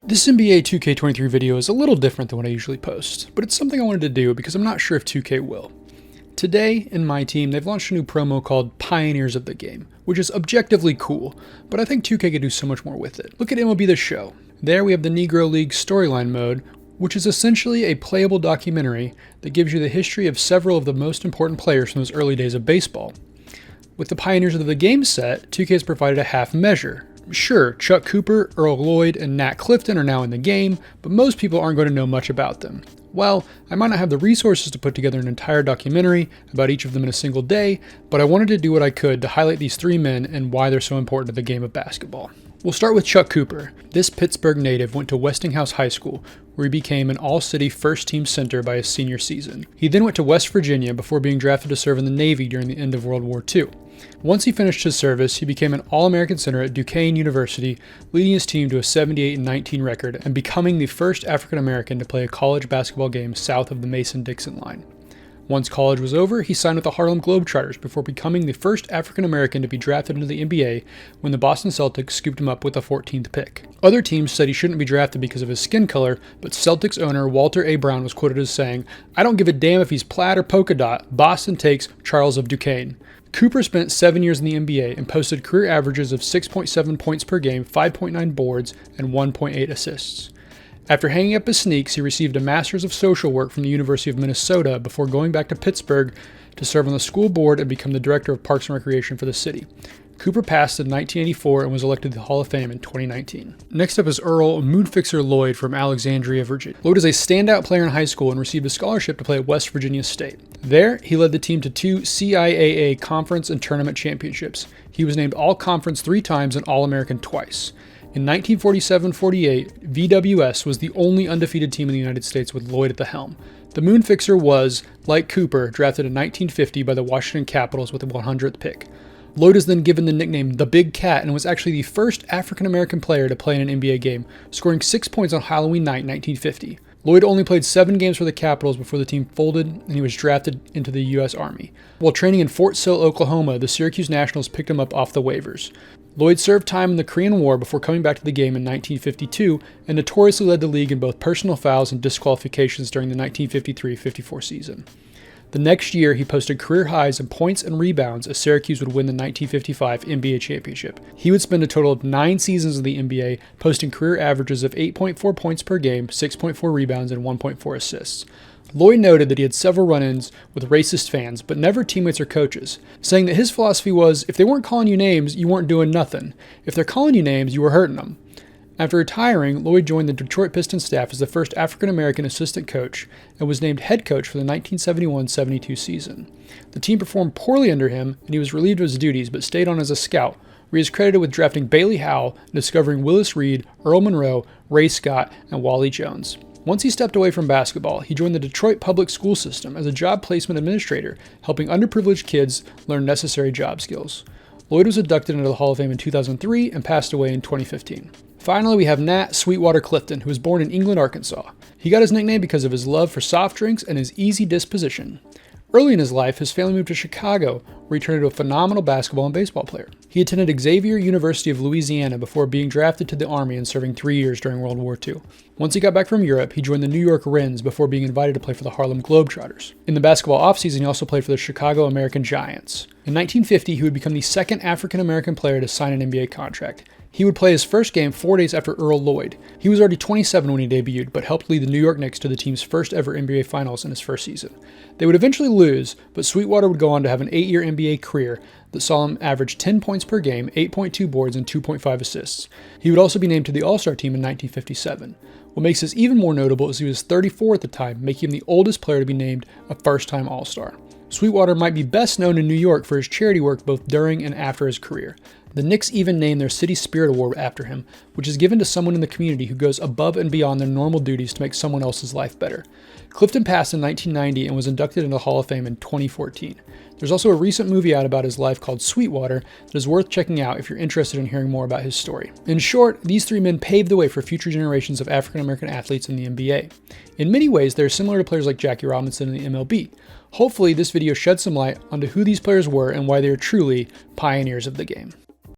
This NBA 2K23 video is a little different than what I usually post, but it's something I wanted to do because I'm not sure if 2K will. Today, in MyTeam, they've launched a new promo called Pioneers of the Game, which is objectively cool, but I think 2K could do so much more with it. Look at MLB The Show. There we have the Negro League storyline mode, which is essentially a playable documentary that gives you the history of several of the most important players from those early days of baseball. With the Pioneers of the Game set, 2K has provided a half measure. Sure, Chuck Cooper, Earl Lloyd, and Nat Clifton are now in the game, but most people aren't going to know much about them. Well, I might not have the resources to put together an entire documentary about each of them in a single day, but I wanted to do what I could to highlight these three men and why they're so important to the game of basketball. We'll start with Chuck Cooper. This Pittsburgh native went to Westinghouse High School, where he became an all-city first-team center by his senior season. He then went to West Virginia before being drafted to serve in the Navy during the end of World War II. Once he finished his service, he became an All-American center at Duquesne University, leading his team to a 78-19 record and becoming the first African-American to play a college basketball game south of the Mason-Dixon line. Once college was over, he signed with the Harlem Globetrotters before becoming the first African-American to be drafted into the NBA when the Boston Celtics scooped him up with the 14th pick. Other teams said he shouldn't be drafted because of his skin color, but Celtics owner Walter A. Brown was quoted as saying, "I don't give a damn if he's plaid or polka dot, Boston takes Charles of Duquesne." Cooper spent 7 years in the NBA and posted career averages of 6.7 points per game, 5.9 boards, and 1.8 assists. After hanging up his sneaks, he received a Master's of Social Work from the University of Minnesota before going back to Pittsburgh to serve on the school board and become the director of Parks and Recreation for the city. Cooper passed in 1984 and was elected to the Hall of Fame in 2019. Next up is Earl Moonfixer Lloyd from Alexandria, Virginia. Lloyd is a standout player in high school and received a scholarship to play at West Virginia State. There, he led the team to 2 CIAA conference and tournament championships. He was named All-Conference 3 times and All-American twice. In 1947-48, VWS was the only undefeated team in the United States with Lloyd at the helm. The Moonfixer was, like Cooper, drafted in 1950 by the Washington Capitals with the 100th pick. Lloyd is then given the nickname the Big Cat and was actually the first African-American player to play in an NBA game, scoring 6 points on Halloween night 1950. Lloyd only played 7 games for the Capitals before the team folded and he was drafted into the U.S. Army. While training in Fort Sill, Oklahoma, the Syracuse Nationals picked him up off the waivers. Lloyd served time in the Korean War before coming back to the game in 1952 and notoriously led the league in both personal fouls and disqualifications during the 1953-54 season. The next year, he posted career highs in points and rebounds as Syracuse would win the 1955 NBA championship. He would spend a total of 9 seasons in the NBA, posting career averages of 8.4 points per game, 6.4 rebounds, and 1.4 assists. Lloyd noted that he had several run-ins with racist fans, but never teammates or coaches, saying that his philosophy was, if they weren't calling you names, you weren't doing nothing. If they're calling you names, you were hurting them. After retiring, Lloyd joined the Detroit Pistons staff as the first African-American assistant coach and was named head coach for the 1971-72 season. The team performed poorly under him, and he was relieved of his duties but stayed on as a scout, where he is credited with drafting Bailey Howell and discovering Willis Reed, Earl Monroe, Ray Scott, and Wally Jones. Once he stepped away from basketball, he joined the Detroit public school system as a job placement administrator, helping underprivileged kids learn necessary job skills. Lloyd was inducted into the Hall of Fame in 2003 and passed away in 2015. Finally, we have Nat Sweetwater Clifton, who was born in England, Arkansas. He got his nickname because of his love for soft drinks and his easy disposition. Early in his life, his family moved to Chicago, where he turned into a phenomenal basketball and baseball player. He attended Xavier University of Louisiana before being drafted to the Army and serving 3 years during World War II. Once he got back from Europe, he joined the New York Wrens before being invited to play for the Harlem Globetrotters. In the basketball offseason, he also played for the Chicago American Giants. In 1950, he would become the second African-American player to sign an NBA contract. He would play his first game 4 days after Earl Lloyd. He was already 27 when he debuted, but helped lead the New York Knicks to the team's first ever NBA Finals in his first season. They would eventually lose, but Sweetwater would go on to have an 8-year NBA career that saw him average 10 points per game, 8.2 boards, and 2.5 assists. He would also be named to the All-Star team in 1957. What makes this even more notable is he was 34 at the time, making him the oldest player to be named a first-time All-Star. Sweetwater might be best known in New York for his charity work both during and after his career. The Knicks even named their City Spirit Award after him, which is given to someone in the community who goes above and beyond their normal duties to make someone else's life better. Clifton passed in 1990 and was inducted into the Hall of Fame in 2014. There's also a recent movie out about his life called Sweetwater that is worth checking out if you're interested in hearing more about his story. In short, these three men paved the way for future generations of African-American athletes in the NBA. In many ways, they're similar to players like Jackie Robinson in the MLB. Hopefully, this video sheds some light onto who these players were and why they are truly pioneers of the game.